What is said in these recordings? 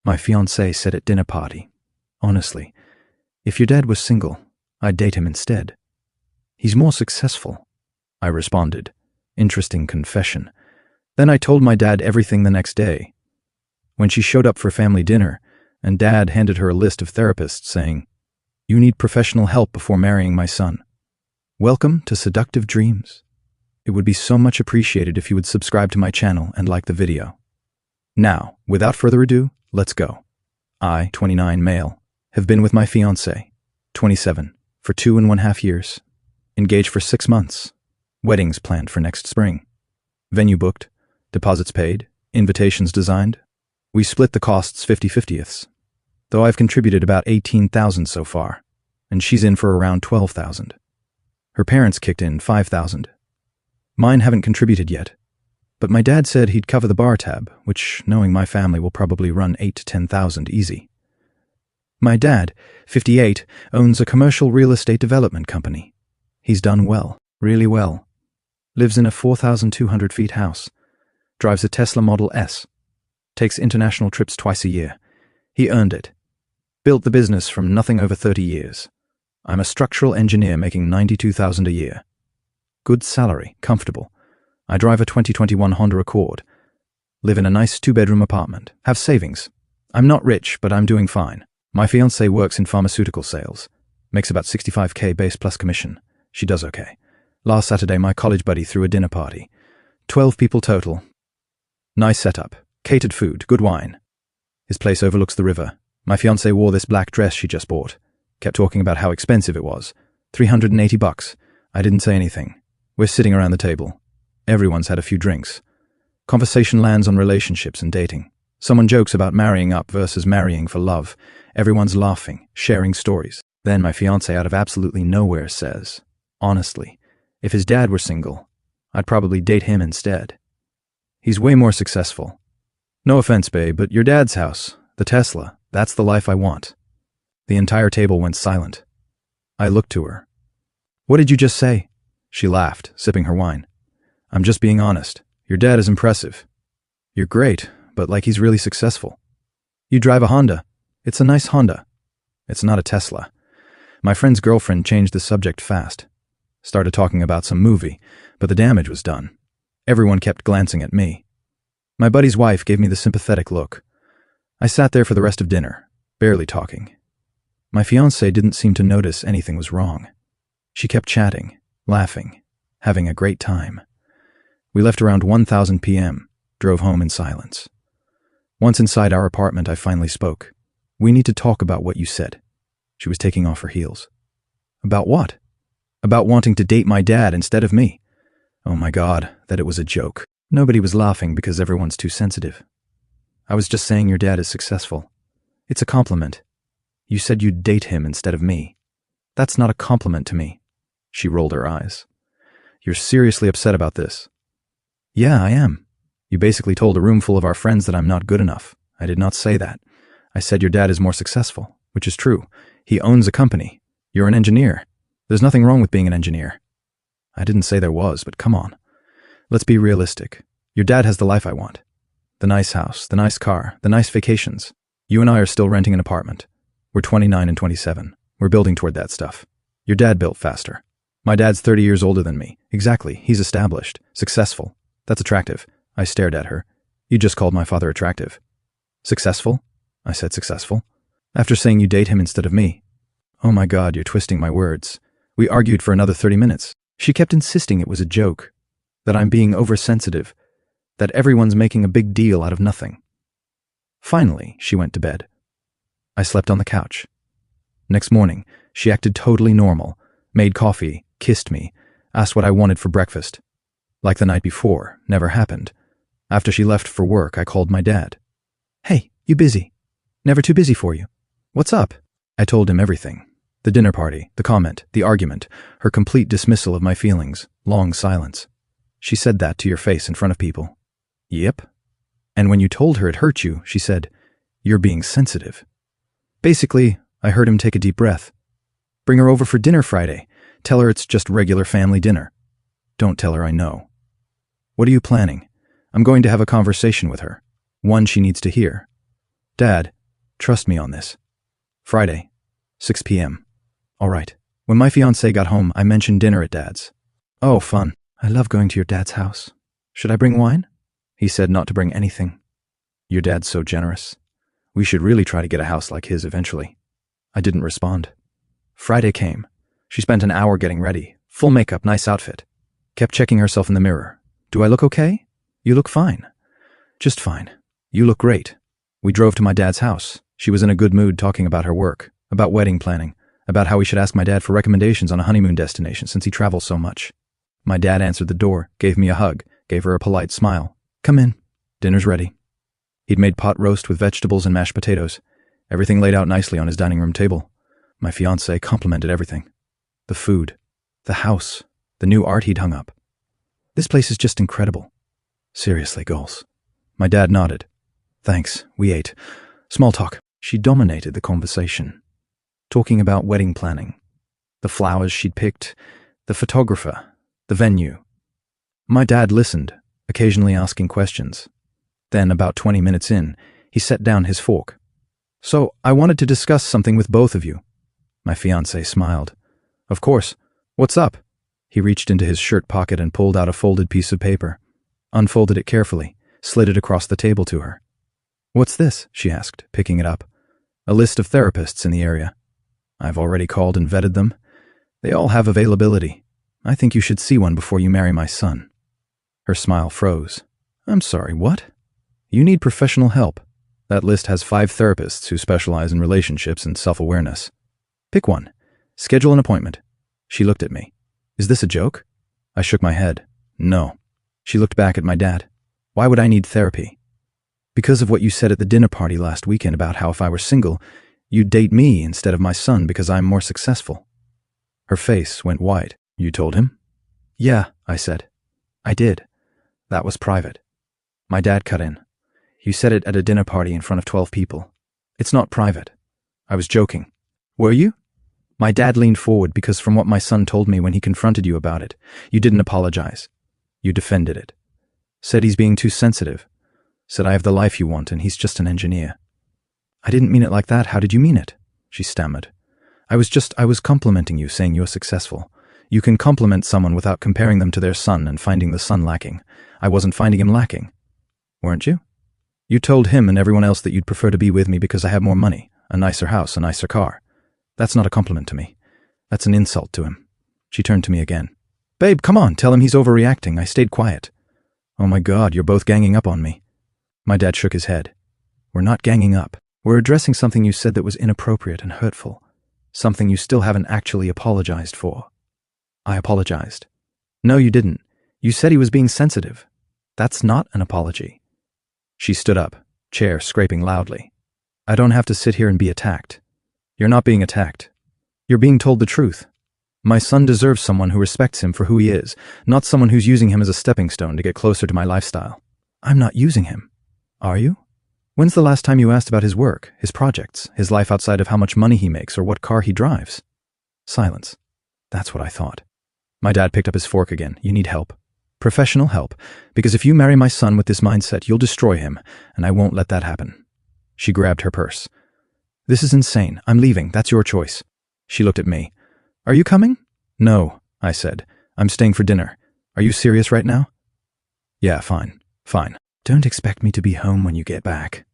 My fiancée said at dinner party, "Honestly, if your dad was single, I'd date him instead. He's more successful," I responded. Interesting confession. Then I told my dad everything the next day. When she showed up for family dinner, and Dad handed her a list of therapists saying, "You need professional help before marrying my son. Welcome to Seductive Dreams. It would be so much appreciated if you would subscribe to my channel and like the video." Now, without further ado, let's go. I, 29 male, have been with my fiancée, 27, for 2.5 years. Engaged for 6 months. Weddings planned for next spring. Venue booked. Deposits paid. Invitations designed. We split the costs 50/50ths, though I've contributed about 18,000 so far, and she's in for around 12,000. Her parents kicked in 5,000. Mine haven't contributed yet, but my dad said he'd cover the bar tab, which, knowing my family, will probably run 8,000 to 10,000 easy. My dad, 58, owns a commercial real estate development company. He's done well, really well. Lives in a 4,200 feet house. Drives a Tesla Model S. Takes international trips twice a year. He earned it. Built the business from nothing over 30 years. I'm a structural engineer making 92,000 a year. Good salary, comfortable. I drive a 2021 Honda Accord. Live in a nice 2-bedroom apartment. Have savings. I'm not rich, but I'm doing fine. My fiancée works in pharmaceutical sales. Makes about 65K base plus commission. She does okay. Last Saturday, my college buddy threw a dinner party. 12 people total. Nice setup. Catered food, good wine. His place overlooks the river. My fiancée wore this black dress she just bought. Kept talking about how expensive it was. $380. I didn't say anything. We're sitting around the table. Everyone's had a few drinks. Conversation lands on relationships and dating. Someone jokes about marrying up versus marrying for love. Everyone's laughing, sharing stories. Then my fiancé out of absolutely nowhere says, "Honestly, if his dad were single, I'd probably date him instead. He's way more successful. No offense, babe, but your dad's house, the Tesla, that's the life I want." The entire table went silent. I looked to her. "What did you just say?" She laughed, sipping her wine. "I'm just being honest. Your dad is impressive. You're great, but like he's really successful. You drive a Honda. It's a nice Honda. It's not a Tesla." My friend's girlfriend changed the subject fast. Started talking about some movie, but the damage was done. Everyone kept glancing at me. My buddy's wife gave me the sympathetic look. I sat there for the rest of dinner, barely talking. My fiancée didn't seem to notice anything was wrong. She kept chatting, laughing, having a great time. We left around 1,000 p.m., drove home in silence. Once inside our apartment, I finally spoke. "We need to talk about what you said." She was taking off her heels. "About what?" "About wanting to date my dad instead of me." Oh my God, that it was a joke. Nobody was laughing because everyone's too sensitive. "I was just saying your dad is successful. It's a compliment. You said you'd date him instead of me. That's not a compliment to me." She rolled her eyes. "You're seriously upset about this?" "Yeah, I am. You basically told a room full of our friends that I'm not good enough. I did not say that. I said your dad is more successful, which is true. He owns a company. You're an engineer. There's nothing wrong with being an engineer." I didn't say there was, but come on. Let's be realistic. Your dad has the life I want. The nice house, the nice car, the nice vacations. You and I are still renting an apartment. We're 29 and 27. We're building toward that stuff. Your dad built faster. My dad's 30 years older than me. Exactly. He's established. Successful. That's attractive. I stared at her. You just called my father attractive. Successful? I said successful. After saying you date him instead of me. Oh my God, you're twisting my words. We argued for another 30 minutes. She kept insisting it was a joke, that I'm being oversensitive, that everyone's making a big deal out of nothing. Finally, she went to bed. I slept on the couch. Next morning, she acted totally normal, made coffee, kissed me, asked what I wanted for breakfast. Like the night before, never happened. After she left for work, I called my dad. "Hey, you busy? Never too busy for you. What's up?" I told him everything. The dinner party, the comment, the argument, her complete dismissal of my feelings, long silence. "She said that to your face in front of people." "Yep." "And when you told her it hurt you, she said, 'You're being sensitive.'" Basically, I heard him take a deep breath. "Bring her over for dinner Friday. Tell her it's just regular family dinner." "Don't tell her I know." "What are you planning?" "I'm going to have a conversation with her. One she needs to hear." "Dad, Trust me on this. Friday, 6 p.m. All right. When my fiancé got home, I mentioned dinner at Dad's. Oh, fun. I love going to your dad's house. Should I bring wine? He said not to bring anything. Your dad's so generous. We should really try to get a house like his eventually. I didn't respond. Friday came. She spent an hour getting ready. Full makeup, nice outfit. Kept checking herself in the mirror. Do I look okay? You look fine. Just fine. You look great. We drove to my dad's house. She was in a good mood talking about her work, about wedding planning, about how we should ask my dad for recommendations on a honeymoon destination since he travels so much. My dad answered the door, gave me a hug, gave her a polite smile. Come in. Dinner's ready. He'd made pot roast with vegetables and mashed potatoes. Everything laid out nicely on his dining room table. My fiancé complimented everything. The food, the house, the new art he'd hung up. This place is just incredible. Seriously, goals. My dad nodded. Thanks, we ate. Small talk. She dominated the conversation, talking about wedding planning, the flowers she'd picked, the photographer, the venue. My dad listened, occasionally asking questions. Then, about 20 minutes in, he set down his fork. So, I wanted to discuss something with both of you. My fiancé smiled. Of course. What's up? He reached into his shirt pocket and pulled out a folded piece of paper, unfolded it carefully, slid it across the table to her. What's this? She asked, picking it up. A list of therapists in the area. I've already called and vetted them. They all have availability. I think you should see one before you marry my son. Her smile froze. I'm sorry, what? You need professional help. That list has 5 therapists who specialize in relationships and self-awareness. Pick one. Schedule an appointment. She looked at me. Is this a joke? I shook my head. No. She looked back at my dad. Why would I need therapy? Because of what you said at the dinner party last weekend about how if I were single, you'd date me instead of my son because I'm more successful. Her face went white. You told him? Yeah, I said. I did. That was private. My dad cut in. You said it at a dinner party in front of 12 people. It's not private. I was joking. Were you? My dad leaned forward because from what my son told me when he confronted you about it, you didn't apologize. You defended it. Said he's being too sensitive. Said I have the life you want and he's just an engineer. I didn't mean it like that. How did you mean it? She stammered. I was complimenting you, saying you're successful. You can compliment someone without comparing them to their son and finding the son lacking. I wasn't finding him lacking. Weren't you? You told him and everyone else that you'd prefer to be with me because I have more money, a nicer house, a nicer car. That's not a compliment to me. That's an insult to him. She turned to me again. Babe, come on, tell him he's overreacting. I stayed quiet. Oh my God, you're both ganging up on me. My dad shook his head. We're not ganging up. We're addressing something you said that was inappropriate and hurtful. Something you still haven't actually apologized for. I apologized. No, you didn't. You said he was being sensitive. That's not an apology. She stood up, chair scraping loudly. I don't have to sit here and be attacked. You're not being attacked. You're being told the truth. My son deserves someone who respects him for who he is, not someone who's using him as a stepping stone to get closer to my lifestyle. I'm not using him. Are you? When's the last time you asked about his work, his projects, his life outside of how much money he makes or what car he drives? Silence. That's what I thought. My dad picked up his fork again. You need help. Professional help. Because if you marry my son with this mindset, you'll destroy him, and I won't let that happen. She grabbed her purse. This is insane. I'm leaving. That's your choice. She looked at me. Are you coming? No, I said. I'm staying for dinner. Are you serious right now? Yeah, fine. Fine. Don't expect me to be home when you get back.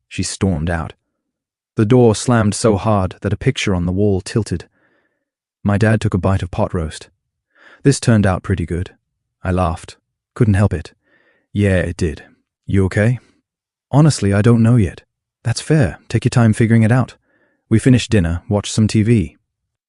She stormed out. The door slammed so hard that a picture on the wall tilted. My dad took a bite of pot roast. This turned out pretty good. I laughed. Couldn't help it. Yeah, it did. You okay? Honestly, I don't know yet. That's fair. Take your time figuring it out. We finished dinner, watched some TV.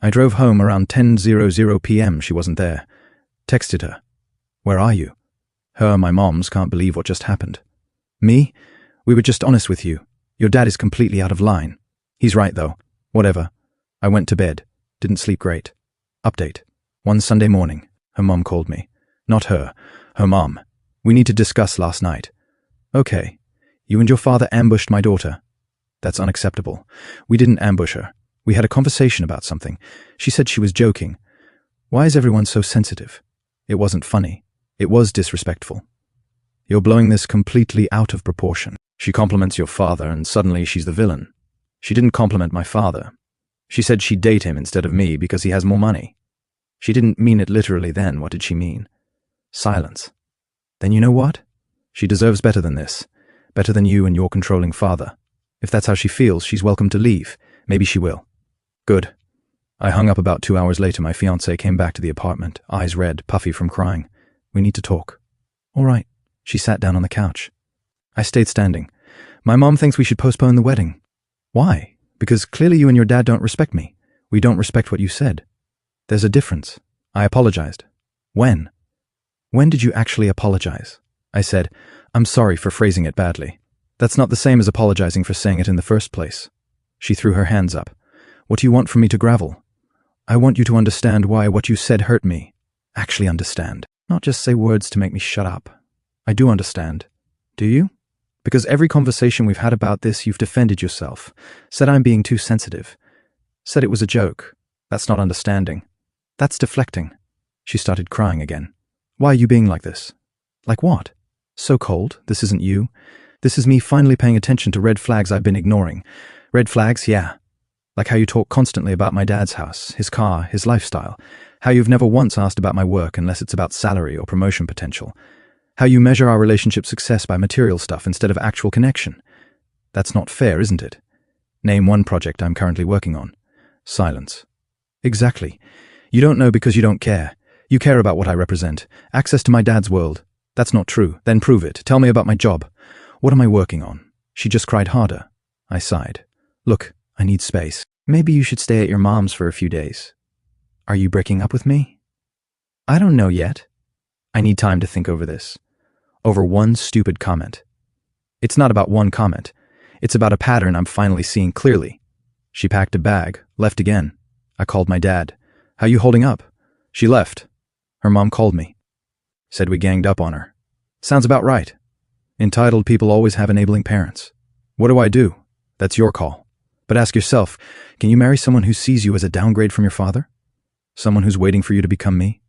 I drove home around 10:00 p.m. She wasn't there. Texted her. Where are you? Her and my mom's can't believe what just happened. Me? We were just honest with you. Your dad is completely out of line. He's right, though. Whatever. I went to bed. Didn't sleep great. Update. One Sunday morning, her mom called me. Not her. Her mom. We need to discuss last night. Okay. You and your father ambushed my daughter. That's unacceptable. We didn't ambush her. We had a conversation about something. She said she was joking. Why is everyone so sensitive? It wasn't funny. It was disrespectful. You're blowing this completely out of proportion. She compliments your father and suddenly she's the villain. She didn't compliment my father. She said she'd date him instead of me because he has more money. She didn't mean it literally then. What did she mean? Silence. Then you know what? She deserves better than this. Better than you and your controlling father. If that's how she feels, she's welcome to leave. Maybe she will. Good. I hung up. About 2 hours later. My fiancée came back to the apartment, eyes red, puffy from crying. We need to talk. All right. She sat down on the couch. I stayed standing. My mom thinks we should postpone the wedding. Why? Because clearly you and your dad don't respect me. We don't respect what you said. There's a difference. I apologized. When? When did you actually apologize? I said, I'm sorry for phrasing it badly. That's not the same as apologizing for saying it in the first place. She threw her hands up. What do you want from me to gravel? I want you to understand why what you said hurt me. Actually understand. Not just say words to make me shut up. I do understand. Do you? Because every conversation we've had about this, you've defended yourself, said I'm being too sensitive, said it was a joke. That's not understanding. That's deflecting. She started crying again. Why are you being like this? Like what? So cold? This isn't you. This is me finally paying attention to red flags I've been ignoring. Red flags, yeah. Like how you talk constantly about my dad's house, his car, his lifestyle. How you've never once asked about my work unless it's about salary or promotion potential. How you measure our relationship success by material stuff instead of actual connection. That's not fair, isn't it? Name one project I'm currently working on. Silence. Exactly. You don't know because you don't care. You care about what I represent. Access to my dad's world. That's not true. Then prove it. Tell me about my job. What am I working on? She just cried harder. I sighed. Look, I need space. Maybe you should stay at your mom's for a few days. Are you breaking up with me? I don't know yet. I need time to think over this. Over one stupid comment. It's not about one comment. It's about a pattern I'm finally seeing clearly. She packed a bag, left again. I called my dad. How you holding up? She left. Her mom called me. Said we ganged up on her. Sounds about right. Entitled people always have enabling parents. What do I do? That's your call. But ask yourself, can you marry someone who sees you as a downgrade from your father? Someone who's waiting for you to become me?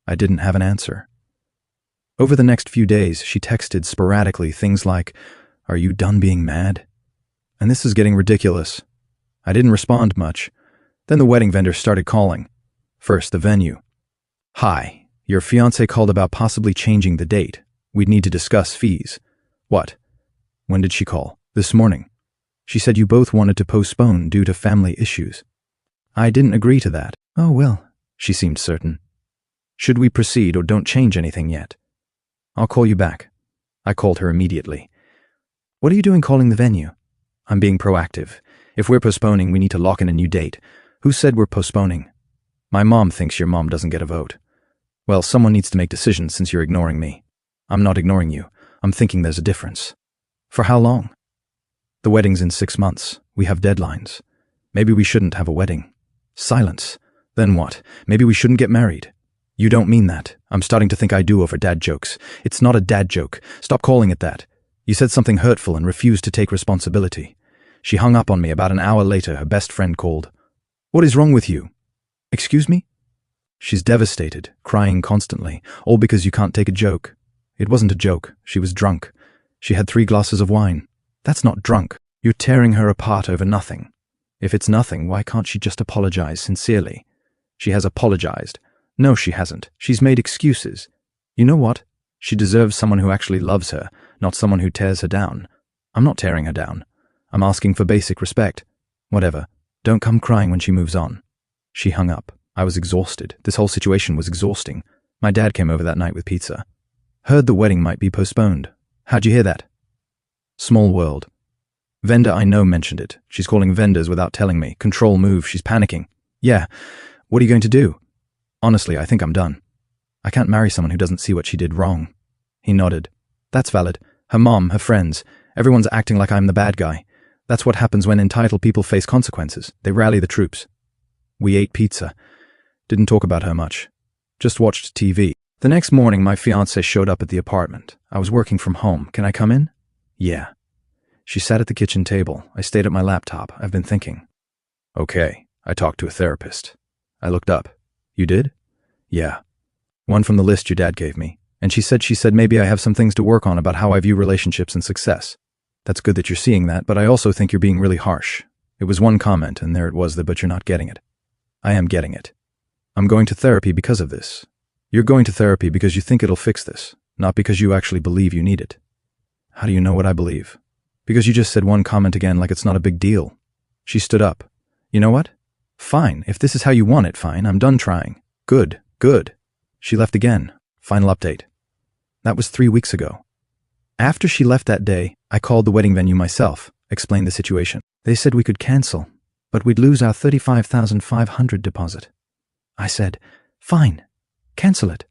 I didn't have an answer. Over the next few days, she texted sporadically things like, "Are you done being mad?" And this is getting ridiculous. I didn't respond much. Then the wedding vendor started calling. First, the venue. Hi, your fiancé called about possibly changing the date. We'd need to discuss fees. What? When did she call? This morning. She said you both wanted to postpone due to family issues. I didn't agree to that. Oh, well, she seemed certain. Should we proceed or don't change anything yet? I'll call you back. I called her immediately. What are you doing calling the venue? I'm being proactive. If we're postponing, we need to lock in a new date. Who said we're postponing? My mom thinks your mom doesn't get a vote. Well, someone needs to make decisions since you're ignoring me. I'm not ignoring you. I'm thinking there's a difference. For how long? The wedding's in 6 months. We have deadlines. Maybe we shouldn't have a wedding. Silence. Then what? Maybe we shouldn't get married. You don't mean that. I'm starting to think I do over dad jokes. It's not a dad joke. Stop calling it that. You said something hurtful and refused to take responsibility. She hung up on me. About an hour later, her best friend called. What is wrong with you? Excuse me? She's devastated, crying constantly, all because you can't take a joke. It wasn't a joke. She was drunk. She had 3 glasses of wine. That's not drunk. You're tearing her apart over nothing. If it's nothing, why can't she just apologize sincerely? She has apologized. No, she hasn't. She's made excuses. You know what? She deserves someone who actually loves her, not someone who tears her down. I'm not tearing her down. I'm asking for basic respect. Whatever. Don't come crying when she moves on. She hung up. I was exhausted. This whole situation was exhausting. My dad came over that night with pizza. Heard the wedding might be postponed. How'd you hear that? Small world. Vendor I know mentioned it. She's calling vendors without telling me. Control move. She's panicking. Yeah. What are you going to do? Honestly, I think I'm done. I can't marry someone who doesn't see what she did wrong. He nodded. That's valid. Her mom, her friends, everyone's acting like I'm the bad guy. That's what happens when entitled people face consequences. They rally the troops. We ate pizza. Didn't talk about her much. Just watched TV. The next morning, my fiancée showed up at the apartment. I was working from home. Can I come in? Yeah. She sat at the kitchen table. I stayed at my laptop. I've been thinking. Okay. I talked to a therapist. I looked up. You did? Yeah. One from the list your dad gave me. And she said maybe I have some things to work on about how I view relationships and success. That's good that you're seeing that, but I also think you're being really harsh. It was one comment, and there it was, but you're not getting it. I am getting it. I'm going to therapy because of this. You're going to therapy because you think it'll fix this, not because you actually believe you need it. How do you know what I believe? Because you just said one comment again like it's not a big deal. She stood up. You know what? Fine. If this is how you want it, fine. I'm done trying. Good. She left again. Final update. That was 3 weeks ago. After she left that day, I called the wedding venue myself, explained the situation. They said we could cancel, but we'd lose our $35,500 deposit. I said, fine, cancel it.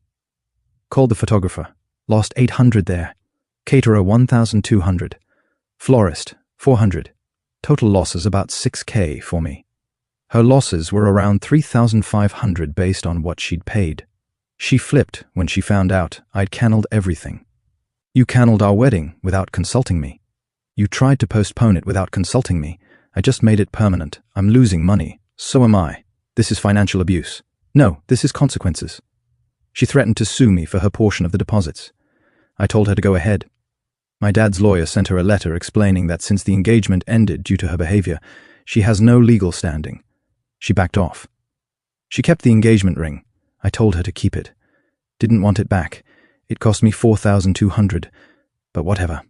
Called the photographer. Lost $800 there. Caterer $1,200. Florist $400. Total losses about $6,000 for me. Her losses were around $3,500 based on what she'd paid. She flipped when she found out I'd canned everything. You canned our wedding without consulting me. You tried to postpone it without consulting me. I just made it permanent. I'm losing money. So am I. This is financial abuse. No, this is consequences. She threatened to sue me for her portion of the deposits. I told her to go ahead. My dad's lawyer sent her a letter explaining that since the engagement ended due to her behavior, she has no legal standing. She backed off. She kept the engagement ring. I told her to keep it. Didn't want it back. It cost me $4,200. But whatever.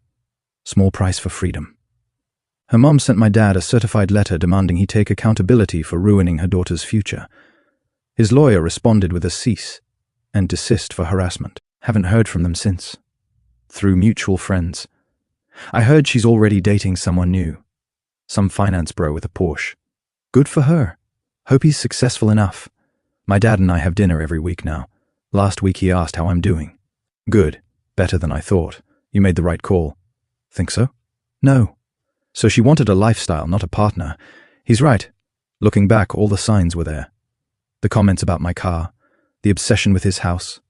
Small price for freedom. Her mom sent my dad a certified letter demanding he take accountability for ruining her daughter's future. His lawyer responded with a cease and desist for harassment. Haven't heard from them since. Through mutual friends. I heard she's already dating someone new. Some finance bro with a Porsche. Good for her. Hope he's successful enough. My dad and I have dinner every week now. Last week he asked how I'm doing. Good. Better than I thought. You made the right call. Think so? No. So she wanted a lifestyle, not a partner. He's right. Looking back, all the signs were there. The comments about my car, the obsession with his house,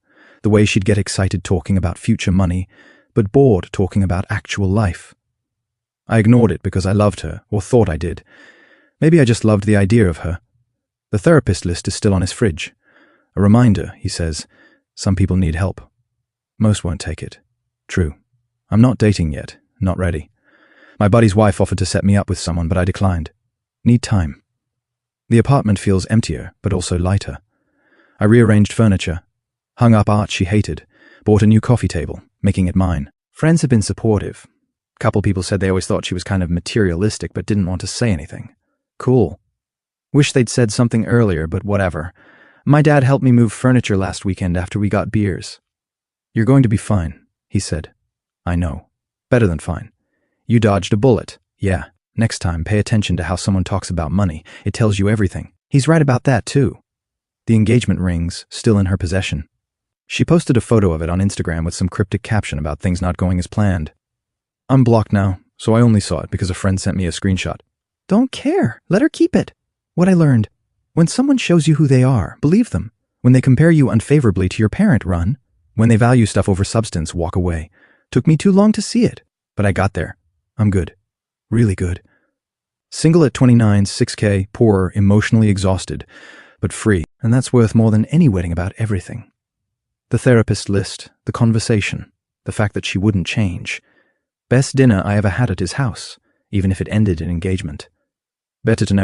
the way she'd get excited talking about future money, but bored talking about actual life. I ignored it because I loved her, or thought I did. Maybe I just loved the idea of her. The therapist list is still on his fridge. A reminder, he says, some people need help. Most won't take it. True. I'm not dating yet, not ready. My buddy's wife offered to set me up with someone, but I declined. Need time. The apartment feels emptier, but also lighter. I rearranged furniture, hung up art she hated, bought a new coffee table, making it mine. Friends have been supportive. Couple people said they always thought she was kind of materialistic, but didn't want to say anything. Cool. Wish they'd said something earlier, but whatever. My dad helped me move furniture last weekend after we got beers. You're going to be fine, he said. I know. Better than fine. You dodged a bullet. Yeah. Next time, pay attention to how someone talks about money. It tells you everything. He's right about that, too. The engagement ring's still in her possession. She posted a photo of it on Instagram with some cryptic caption about things not going as planned. I'm blocked now, so I only saw it because a friend sent me a screenshot. Don't care. Let her keep it. What I learned. When someone shows you who they are, believe them. When they compare you unfavorably to your parent, run. When they value stuff over substance, walk away. Took me too long to see it, but I got there. I'm good. Really good. Single at 29, 6K, poor, emotionally exhausted, but free, and that's worth more than any wedding about everything. The therapist list, the conversation, the fact that she wouldn't change. Best dinner I ever had at his house, even if it ended in engagement. Better to know